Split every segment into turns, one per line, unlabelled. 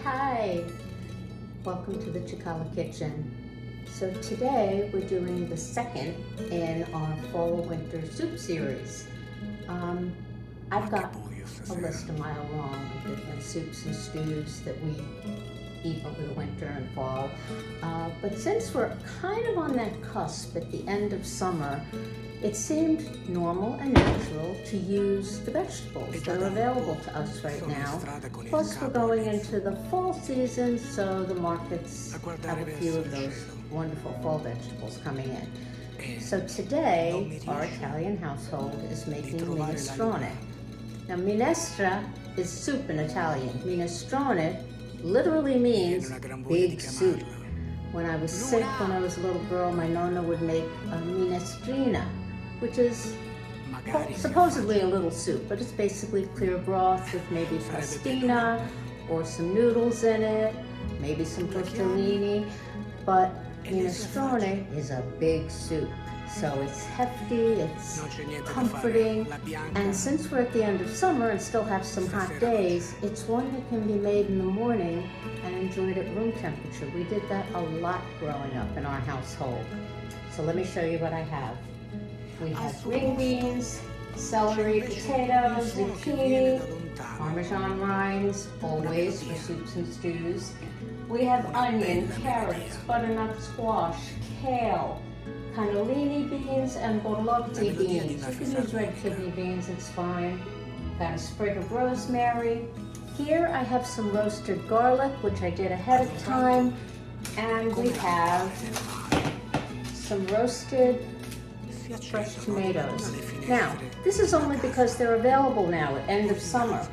Hi! Welcome to the Chicala Kitchen. So today we're doing the second in our fall-winter soup series. I've got a list a mile long of different soups and stews that we eat over the winter and fall. But since we're kind of on that cusp at the end of summer, it seemed normal and natural to use the vegetables that are available to us right now. Plus, we're going into the fall season, so the markets have a few of those wonderful fall vegetables coming in. So today, our Italian household is making minestrone. Now, minestra is soup in Italian. Minestrone literally means big soup. When I was sick, when I was a little girl, my nonna would make a minestrina, which is supposedly a little soup, but it's basically clear broth with maybe pastina or some noodles in it, maybe some tortellini. But minestrone is a big soup. So it's hefty, it's comforting, and since we're at the end of summer and still have some hot days, it's one that can be made in the morning and enjoyed at room temperature. We did that a lot growing up in our household. So let me show you what I have. We have green beans, celery, potatoes, zucchini, Parmesan rinds, always for soups and stews. We have onion, carrots, butternut squash, kale, cannellini beans, and borlotti beans. You can use red kidney beans, it's fine. Got a sprig of rosemary. Here I have some roasted garlic, which I did ahead of time. And we have some roasted fresh tomatoes. Now, this is only because they're available now at end of summer.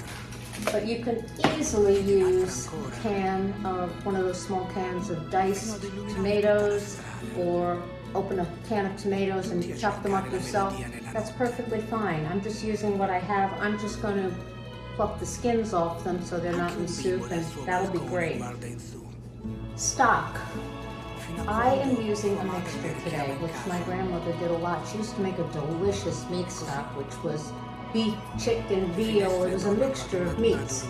But you can easily use one of those small cans of diced tomatoes, or open a can of tomatoes and chop them up yourself. That's perfectly fine. I'm just using what I have. I'm just going to pluck the skins off them so they're not in soup, and that'll be great. Stock. I am using a mixture today, which my grandmother did a lot. She used to make a delicious meat stock, which was beef, chicken, veal. It was a mixture of meats.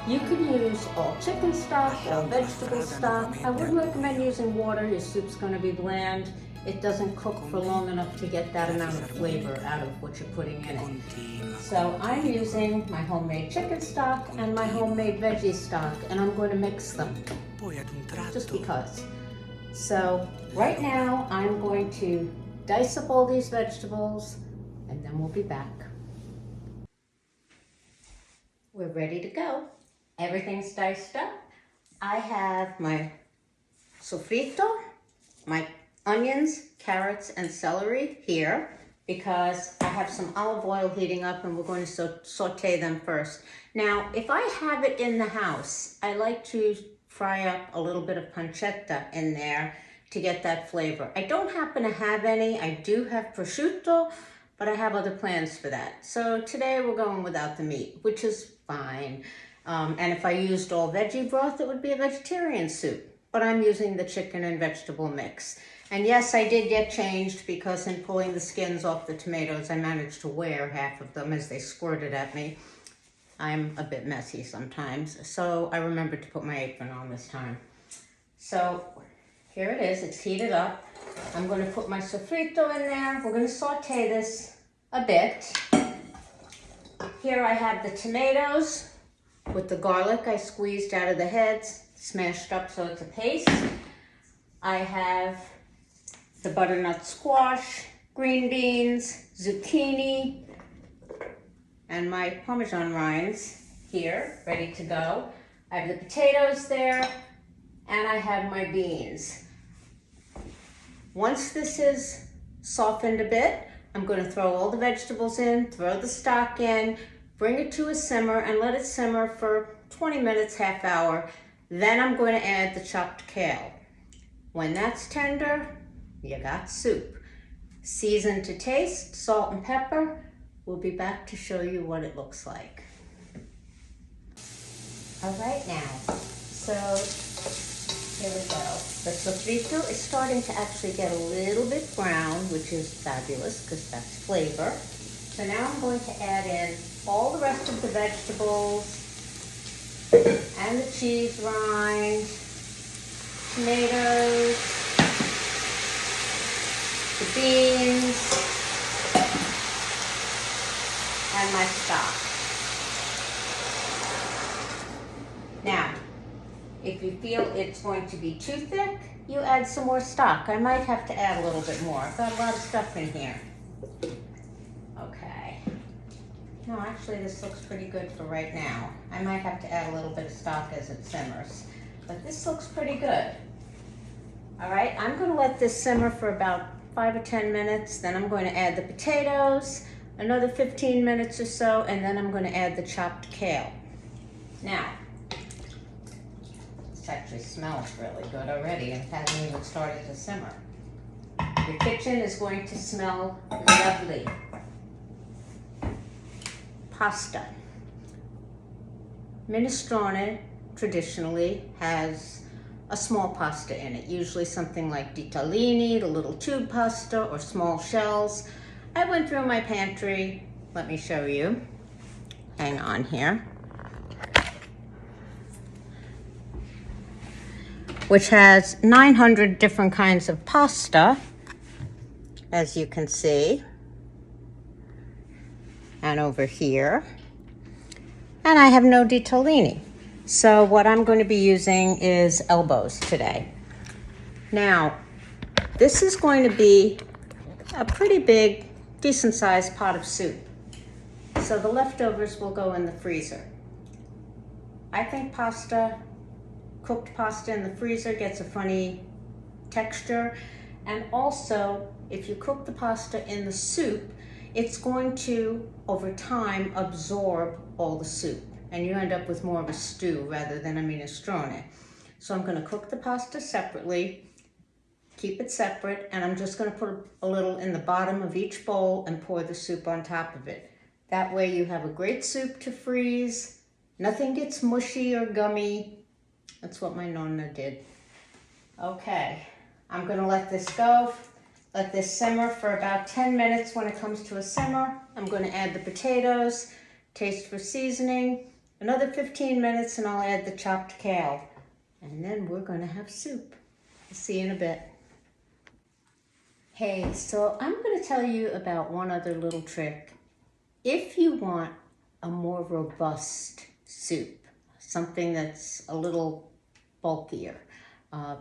You can use all chicken stock, all vegetable stock. I wouldn't recommend using water. Your soup's going to be bland. It doesn't cook for long enough to get that amount of flavor out of what you're putting in it. So I'm using my homemade chicken stock and my homemade veggie stock, and I'm going to mix them, just because. So right now I'm going to dice up all these vegetables, and then we'll be back. We're ready to go. Everything's diced up. I have my sofrito, my onions, carrots, and celery here because I have some olive oil heating up and we're going to saute them first. Now, if I have it in the house, I like to fry up a little bit of pancetta in there to get that flavor. I don't happen to have any. I do have prosciutto, but I have other plans for that. So today we're going without the meat, which is fine. And if I used all veggie broth, it would be a vegetarian soup. But I'm using the chicken and vegetable mix. And yes, I did get changed because in pulling the skins off the tomatoes, I managed to wear half of them as they squirted at me. I'm a bit messy sometimes, so I remembered to put my apron on this time. So here it is, it's heated up. I'm going to put my sofrito in there. We're going to saute this a bit. Here I have the tomatoes with the garlic I squeezed out of the heads, smashed up so it's a paste. I have the butternut squash, green beans, zucchini, and my Parmesan rinds here, ready to go. I have the potatoes there, and I have my beans. Once this is softened a bit, I'm going to throw all the vegetables in, throw the stock in, bring it to a simmer, and let it simmer for 20 minutes, half hour. Then I'm going to add the chopped kale. When that's tender, you got soup. Season to taste, salt and pepper. We'll be back to show you what it looks like. All right now, so here we go. The sofrito is starting to actually get a little bit brown, which is fabulous because that's flavor. So now I'm going to add in all the rest of the vegetables and the cheese rind, tomatoes, the beans, and my stock. Now, if you feel it's going to be too thick, you add some more stock. I might have to add a little bit more. I've got a lot of stuff in here. Okay. No, actually this looks pretty good for right now. I might have to add a little bit of stock as it simmers, but this looks pretty good. All right, I'm going to let this simmer for about 5 or 10 minutes. Then I'm going to add the potatoes, another 15 minutes or so, and then I'm going to add the chopped kale. Now, this actually smells really good already and hasn't even started to simmer. Your kitchen is going to smell lovely. Pasta. Minestrone traditionally has a small pasta in it, usually something like ditalini, the little tube pasta, or small shells. I went through my pantry. Let me show you. Hang on here. Which has 900 different kinds of pasta, as you can see. And over here. And I have no ditalini. So what I'm going to be using is elbows today. Now, this is going to be a pretty big, decent sized pot of soup. So the leftovers will go in the freezer. I think cooked pasta in the freezer gets a funny texture. And also, if you cook the pasta in the soup, it's going to, over time, absorb all the soup. And you end up with more of a stew rather than a minestrone. So I'm going to cook the pasta separately, keep it separate, and I'm just going to put a little in the bottom of each bowl and pour the soup on top of it. That way you have a great soup to freeze. Nothing gets mushy or gummy. That's what my nonna did. Okay, I'm going to let this go. Let this simmer for about 10 minutes. When it comes to a simmer, I'm going to add the potatoes, taste for seasoning, another 15 minutes, and I'll add the chopped kale. And then we're going to have soup. I'll see you in a bit. Hey, so I'm going to tell you about one other little trick. If you want a more robust soup, something that's a little bulkier,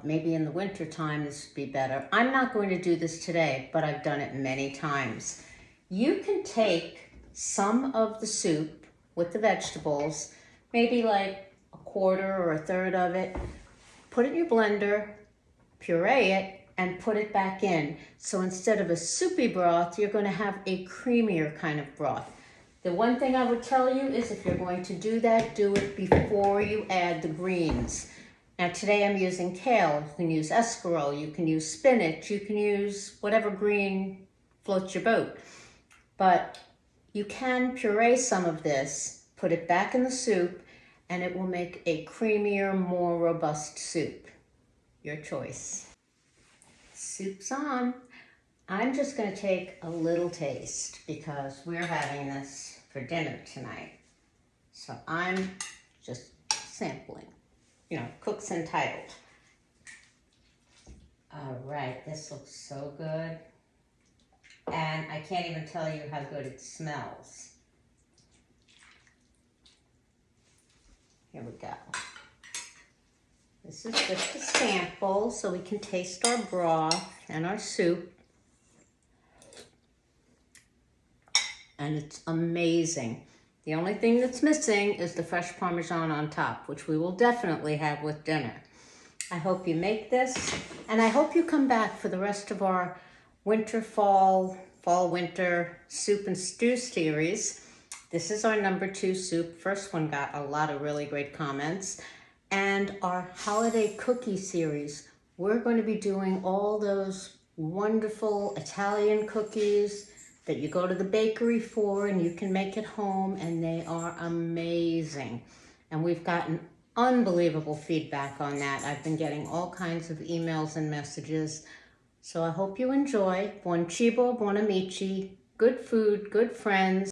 maybe in the winter time this would be better. I'm not going to do this today, but I've done it many times. You can take some of the soup with the vegetables, maybe like a quarter or a third of it, put it in your blender, puree it, and put it back in. So instead of a soupy broth, you're going to have a creamier kind of broth. The one thing I would tell you is if you're going to do that, do it before you add the greens. Now today I'm using kale. You can use escarole, you can use spinach, you can use whatever green floats your boat. But you can puree some of this, put it back in the soup, and it will make a creamier, more robust soup. Your choice. Soup's on. I'm just going to take a little taste because we're having this for dinner tonight. So I'm just sampling. You know, cook's entitled. All right, this looks so good. And I can't even tell you how good it smells. Here we go. This is just a sample so we can taste our broth and our soup. And it's amazing. The only thing that's missing is the fresh Parmesan on top, which we will definitely have with dinner. I hope you make this, and I hope you come back for the rest of our fall-winter soup and stew series. This is our #2 soup. First one got a lot of really great comments. And our holiday cookie series. We're going to be doing all those wonderful Italian cookies that you go to the bakery for and you can make at home, and they are amazing. And we've gotten unbelievable feedback on that. I've been getting all kinds of emails and messages. So I hope you enjoy. Buon cibo, buon amici. Good food, good friends.